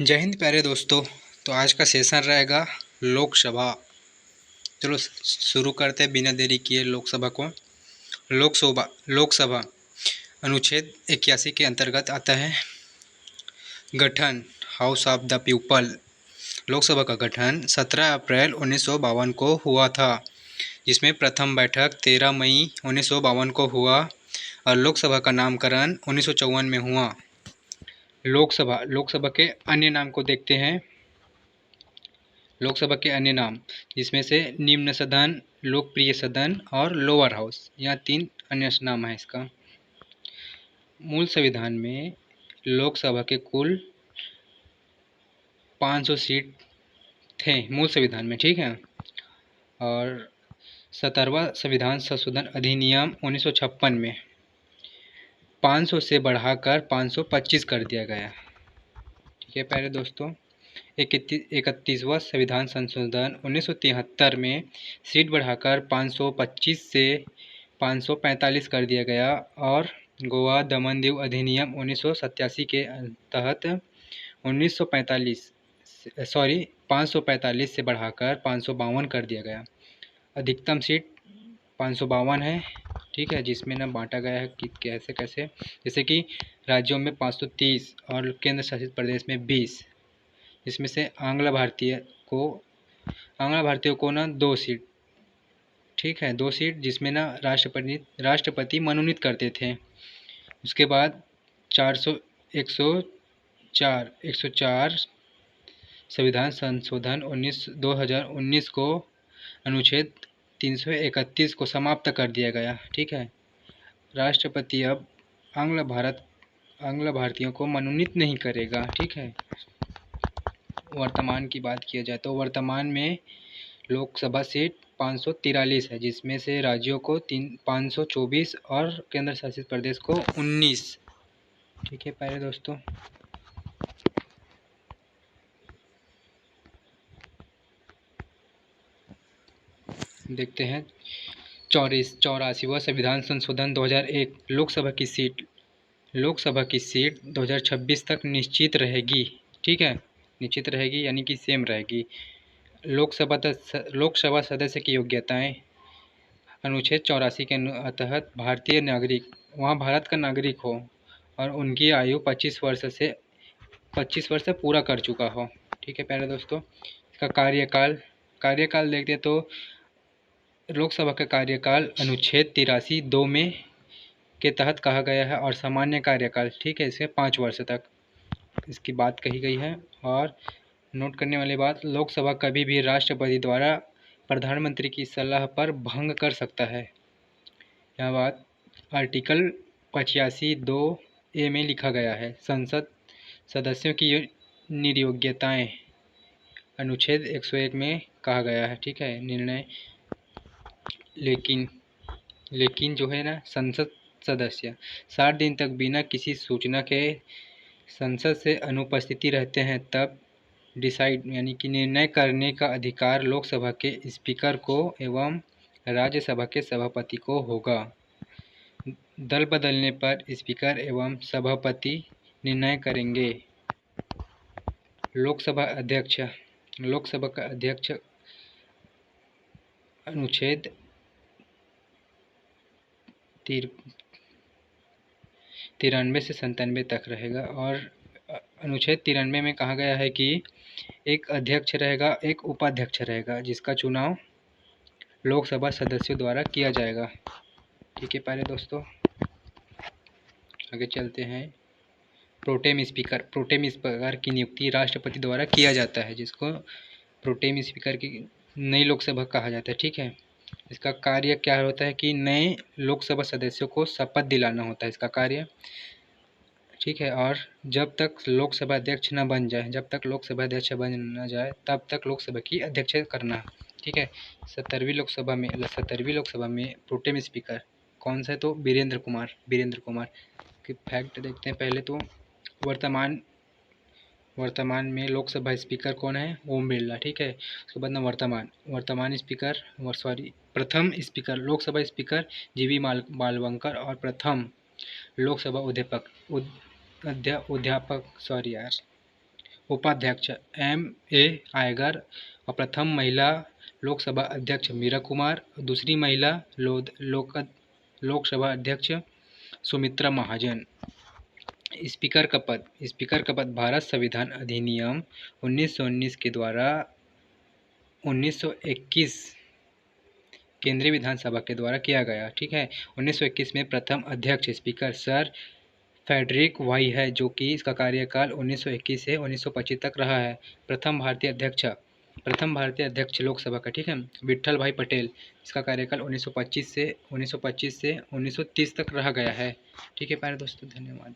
जय हिंद प्यारे दोस्तों। तो आज का सेशन रहेगा लोकसभा। चलो शुरू करते हैं बिना देरी किए लोकसभा को। लोकसभा अनुच्छेद 81 के अंतर्गत आता है। गठन house of the people. Lok Sabha का गठन 17 अप्रैल 1952 को हुआ था, जिसमें प्रथम बैठक 13 मई 1952 को हुआ और लोकसभा का नामकरण 1954 में हुआ। लोकसभा के अन्य नाम को देखते हैं। लोकसभा के अन्य नाम, जिसमें से निम्न सदन, लोकप्रिय सदन और लोअर हाउस, यह 3 अन्य नाम है इसका। मूल संविधान में लोकसभा के कुल 500 सीट थे मूल संविधान में, ठीक है। और 17वां संविधान संशोधन अधिनियम 1956 में 500 से बढ़ाकर 525 कर दिया गया, ठीक है प्यारे दोस्तों। 31वां संविधान संशोधन 1973 में सीट बढ़ाकर 525 से 545 कर दिया गया और गोवा दमन दीव अधिनियम 1987 के तहत 545 से बढ़ाकर 552 कर दिया गया। अधिकतम सीट 552 है, ठीक है, जिसमें ना बांटा गया है कि कैसे कैसे, जैसे कि राज्यों में 530 और केंद्र शासित प्रदेश में 20। इसमें से आंग्ल भारतीयों को ना 2 सीट, ठीक है, 2 सीट, जिसमें ना राष्ट्रपति मनोनीत करते थे। उसके बाद 104 संविधान संशोधन 2019 को अनुच्छेद 331 को समाप्त कर दिया गया, ठीक है। राष्ट्रपति अब आंग्ल भारतीयों को मनोनीत नहीं करेगा, ठीक है। वर्तमान की बात किया जाए तो वर्तमान में लोकसभा सीट 543 है, जिसमें से राज्यों को 524 और केंद्र शासित प्रदेश को 19, ठीक है प्यारे दोस्तों। देखते हैं 84वां संविधान संशोधन 2001। लोकसभा की सीट 2026 तक निश्चित रहेगी, ठीक है, निश्चित रहेगी यानी कि सेम रहेगी। लोकसभा सदस्य की योग्यताएं अनुच्छेद 84 के तहत भारतीय नागरिक, वहाँ भारत का नागरिक हो और उनकी आयु 25 वर्ष से पूरा कर चुका हो, ठीक है प्यारे दोस्तों। इसका कार्यकाल देखते तो लोकसभा का कार्यकाल अनुच्छेद 83(2) में के तहत कहा गया है और सामान्य कार्यकाल, ठीक है, इसके 5 वर्ष तक इसकी बात कही गई है। और नोट करने वाली बात, लोकसभा कभी भी राष्ट्रपति द्वारा प्रधानमंत्री की सलाह पर भंग कर सकता है। यह बात आर्टिकल 85(2)(a) में लिखा गया है। संसद सदस्यों की निर्योग्यताएं अनुच्छेद 101 में कहा गया है, ठीक है, निर्णय। लेकिन जो है ना, संसद सदस्य 60 दिन तक बिना किसी सूचना के संसद से अनुपस्थिति रहते हैं, तब डिसाइड यानी कि निर्णय करने का अधिकार लोकसभा के स्पीकर को एवं राज्यसभा के सभापति को होगा। दल बदलने पर स्पीकर एवं सभापति निर्णय करेंगे। लोकसभा का अध्यक्ष अनुच्छेद 93 से 97 तक रहेगा। और अनुच्छेद 93 में कहा गया है कि एक अध्यक्ष रहेगा, एक उपाध्यक्ष रहेगा, जिसका चुनाव लोकसभा सदस्यों द्वारा किया जाएगा, ठीक है प्यारे दोस्तों। आगे चलते हैं। प्रोटेम स्पीकर की नियुक्ति राष्ट्रपति द्वारा किया जाता है, जिसको प्रोटेम स्पीकर की नई लोकसभा कहा जाता है, ठीक है। इसका कार्य क्या होता है कि नए लोकसभा सदस्यों को शपथ दिलाना होता है इसका कार्य, ठीक है। और जब तक लोकसभा अध्यक्ष न बन जाए तब तक लोकसभा की अध्यक्षता करना, ठीक है। 17वीं लोकसभा में प्रोटेम स्पीकर कौन सा है तो वीरेंद्र कुमार की फैक्ट देखते हैं। पहले तो वर्तमान में लोकसभा स्पीकर कौन है, ओम बिरला, ठीक है। उसके बाद में प्रथम स्पीकर लोकसभा स्पीकर जीवी मालवंकर और प्रथम लोकसभा उपाध्यक्ष M.A. आयगर और प्रथम महिला लोकसभा अध्यक्ष मीरा कुमार, दूसरी महिला लोकसभा अध्यक्ष सुमित्रा महाजन। स्पीकर का पद भारत संविधान अधिनियम 1919 के द्वारा 1921 केंद्रीय विधानसभा के द्वारा किया गया। ठीक है, 1921 में प्रथम अध्यक्ष स्पीकर सर फ्रेडरिक वाई है, जो कि इसका कार्यकाल 1921 से 1925 तक रहा है। प्रथम भारतीय अध्यक्ष लोकसभा का, ठीक है, विट्ठल भाई पटेल, इसका कार्यकाल 1925 से 1930 तक रहा गया है। ठीक है प्यारे दोस्तों, धन्यवाद।